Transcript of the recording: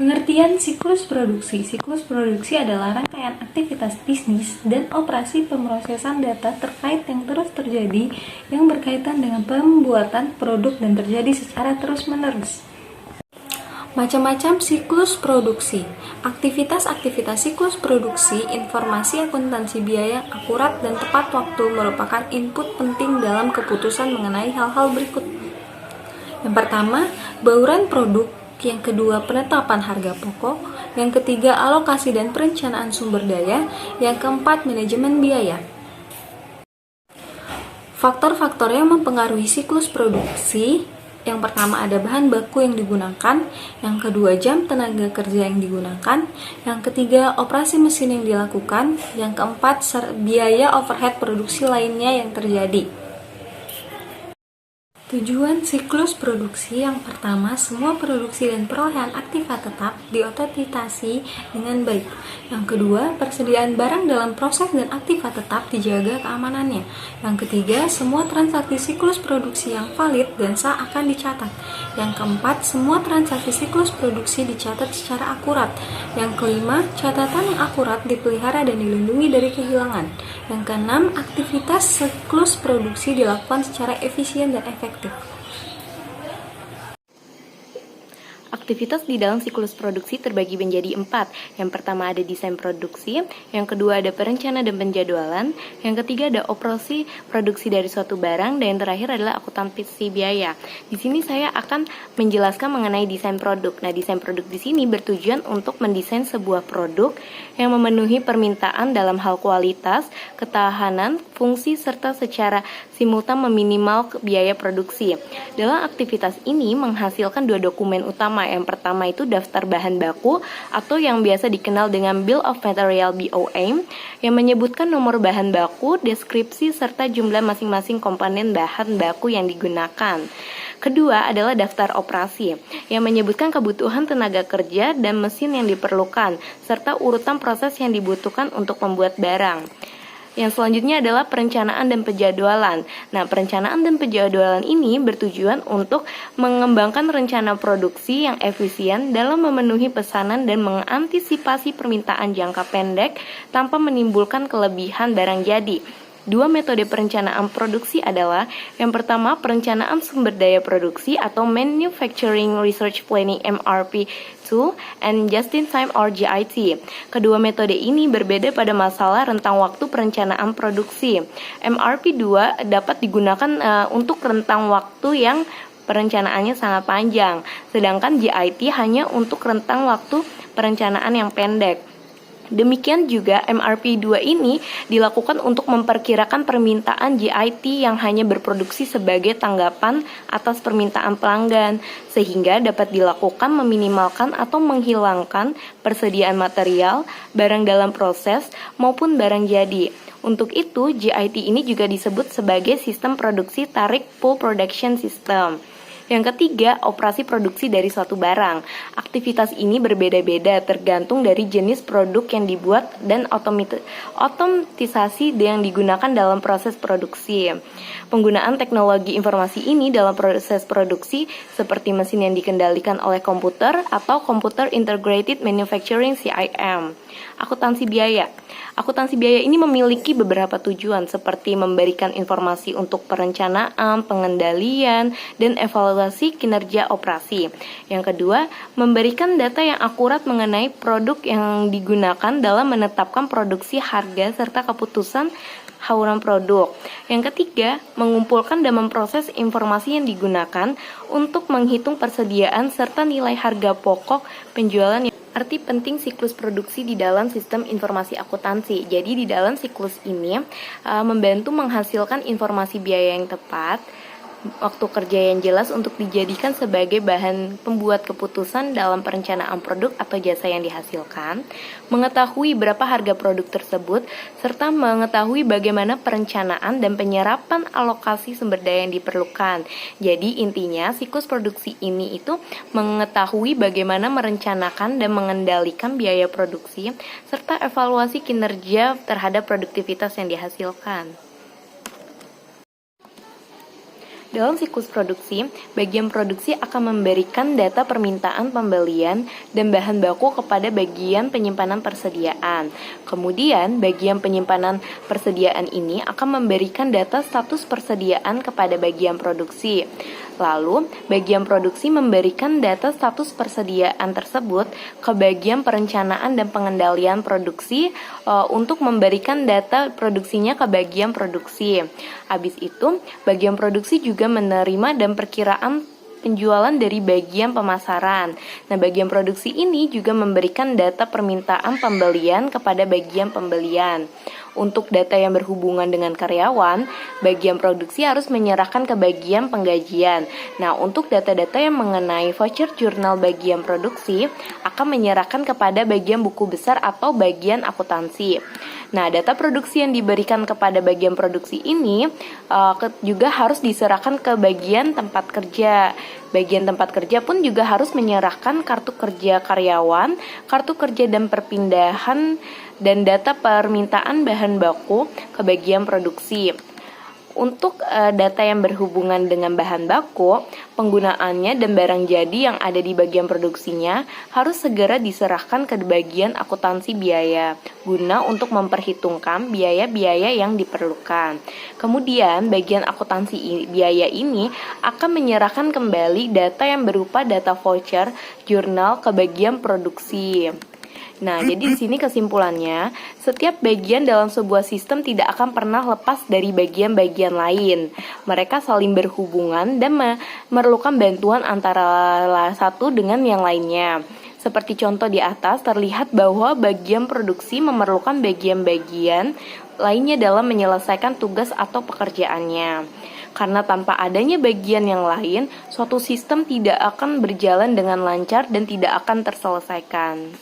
Pengertian siklus produksi. Siklus produksi adalah rangkaian aktivitas bisnis dan operasi pemrosesan data terkait yang terus terjadi yang berkaitan dengan pembuatan produk dan terjadi secara terus-menerus. Macam-macam siklus produksi. Aktivitas-aktivitas siklus produksi, informasi akuntansi biaya yang akurat dan tepat waktu merupakan input penting dalam keputusan mengenai hal-hal berikut. Yang pertama, bauran produk. Yang kedua, penetapan harga pokok. Yang ketiga, alokasi dan perencanaan sumber daya. Yang keempat, manajemen biaya. Faktor-faktor yang mempengaruhi siklus produksi. Yang pertama ada bahan baku yang digunakan. Yang kedua, jam tenaga kerja yang digunakan. Yang ketiga, operasi mesin yang dilakukan. Yang keempat, biaya overhead produksi lainnya yang terjadi. Tujuan siklus produksi yang pertama, semua produksi dan perolehan aktiva tetap diotoritasi dengan baik. Yang kedua, persediaan barang dalam proses dan aktiva tetap dijaga keamanannya. Yang ketiga, semua transaksi siklus produksi yang valid dan sah akan dicatat. Yang keempat, semua transaksi siklus produksi dicatat secara akurat. Yang kelima, catatan yang akurat dipelihara dan dilindungi dari kehilangan. Yang keenam, aktivitas siklus produksi dilakukan secara efisien dan efektif. Aktivitas di dalam siklus produksi terbagi menjadi 4. Yang pertama ada desain produksi, yang kedua ada perencanaan dan penjadwalan, yang ketiga ada operasi produksi dari suatu barang, dan yang terakhir adalah akuntansi biaya. Di sini saya akan menjelaskan mengenai desain produk. Nah, desain produk di sini bertujuan untuk mendesain sebuah produk yang memenuhi permintaan dalam hal kualitas, ketahanan, fungsi, serta secara simultan meminimal biaya produksi. Dalam aktivitas ini menghasilkan 2 dokumen utama. Yang pertama itu daftar bahan baku atau yang biasa dikenal dengan Bill of Material (BOM) yang menyebutkan nomor bahan baku, deskripsi, serta jumlah masing-masing komponen bahan baku yang digunakan. Kedua adalah daftar operasi yang menyebutkan kebutuhan tenaga kerja dan mesin yang diperlukan, serta urutan proses yang dibutuhkan untuk membuat barang. Yang selanjutnya adalah perencanaan dan penjadwalan. Nah, perencanaan dan penjadwalan ini bertujuan untuk mengembangkan rencana produksi yang efisien dalam memenuhi pesanan dan mengantisipasi permintaan jangka pendek tanpa menimbulkan kelebihan barang jadi. 2 metode perencanaan produksi adalah yang pertama perencanaan sumber daya produksi atau Manufacturing Research Planning (MRP2) and Just-in-Time or JIT. Kedua metode ini berbeda pada masalah rentang waktu perencanaan produksi. MRP2 dapat digunakan untuk rentang waktu yang perencanaannya sangat panjang, sedangkan JIT hanya untuk rentang waktu perencanaan yang pendek. Demikian juga MRP2 ini dilakukan untuk memperkirakan permintaan JIT yang hanya berproduksi sebagai tanggapan atas permintaan pelanggan, sehingga dapat dilakukan meminimalkan atau menghilangkan persediaan material, barang dalam proses, maupun barang jadi. Untuk itu, JIT ini juga disebut sebagai sistem produksi tarik full production system. Yang ketiga, operasi produksi dari suatu barang. Aktivitas ini berbeda-beda tergantung dari jenis produk yang dibuat dan otomatisasi yang digunakan dalam proses produksi. Penggunaan teknologi informasi ini dalam proses produksi seperti mesin yang dikendalikan oleh komputer atau Computer Integrated Manufacturing (CIM). Akuntansi biaya. Akuntansi biaya ini memiliki beberapa tujuan seperti memberikan informasi untuk perencanaan, pengendalian, dan evaluasi kinerja operasi. Yang kedua, memberikan data yang akurat mengenai produk yang digunakan dalam menetapkan produksi, harga, serta keputusan hauran produk. Yang ketiga, mengumpulkan dan memproses informasi yang digunakan untuk menghitung persediaan serta nilai harga pokok penjualan. Arti penting siklus produksi di dalam sistem informasi akuntansi. Jadi di dalam siklus ini membantu menghasilkan informasi biaya yang tepat, waktu kerja yang jelas untuk dijadikan sebagai bahan pembuat keputusan dalam perencanaan produk atau jasa yang dihasilkan, mengetahui berapa harga produk tersebut, serta mengetahui bagaimana perencanaan dan penyerapan alokasi sumber daya yang diperlukan. Jadi intinya siklus produksi ini itu mengetahui bagaimana merencanakan dan mengendalikan biaya produksi, serta evaluasi kinerja terhadap produktivitas yang dihasilkan. Dalam siklus produksi, bagian produksi akan memberikan data permintaan pembelian dan bahan baku kepada bagian penyimpanan persediaan. Kemudian, bagian penyimpanan persediaan ini akan memberikan data status persediaan kepada bagian produksi. Lalu, bagian produksi memberikan data status persediaan tersebut ke bagian perencanaan dan pengendalian produksi untuk memberikan data produksinya ke bagian produksi. Habis itu, bagian produksi juga menerima dan perkiraan penjualan dari bagian pemasaran. Nah, bagian produksi ini juga memberikan data permintaan pembelian kepada bagian pembelian. Untuk data yang berhubungan dengan karyawan, bagian produksi harus menyerahkan ke bagian penggajian. Nah, untuk data-data yang mengenai voucher jurnal bagian produksi akan menyerahkan kepada bagian buku besar atau bagian akuntansi. Nah, data produksi yang diberikan kepada bagian produksi ini juga harus diserahkan ke bagian tempat kerja. Bagian tempat kerja pun juga harus menyerahkan kartu kerja karyawan, kartu kerja dan perpindahan, dan data permintaan bahan baku ke bagian produksi. Untuk data yang berhubungan dengan bahan baku, penggunaannya dan barang jadi yang ada di bagian produksinya harus segera diserahkan ke bagian akuntansi biaya guna untuk memperhitungkan biaya-biaya yang diperlukan. Kemudian, bagian akuntansi biaya ini akan menyerahkan kembali data yang berupa data voucher jurnal ke bagian produksi. Nah, jadi di sini kesimpulannya, setiap bagian dalam sebuah sistem tidak akan pernah lepas dari bagian-bagian lain. Mereka saling berhubungan dan memerlukan bantuan antara satu dengan yang lainnya. Seperti contoh di atas, terlihat bahwa bagian produksi memerlukan bagian-bagian lainnya dalam menyelesaikan tugas atau pekerjaannya. Karena tanpa adanya bagian yang lain, suatu sistem tidak akan berjalan dengan lancar dan tidak akan terselesaikan.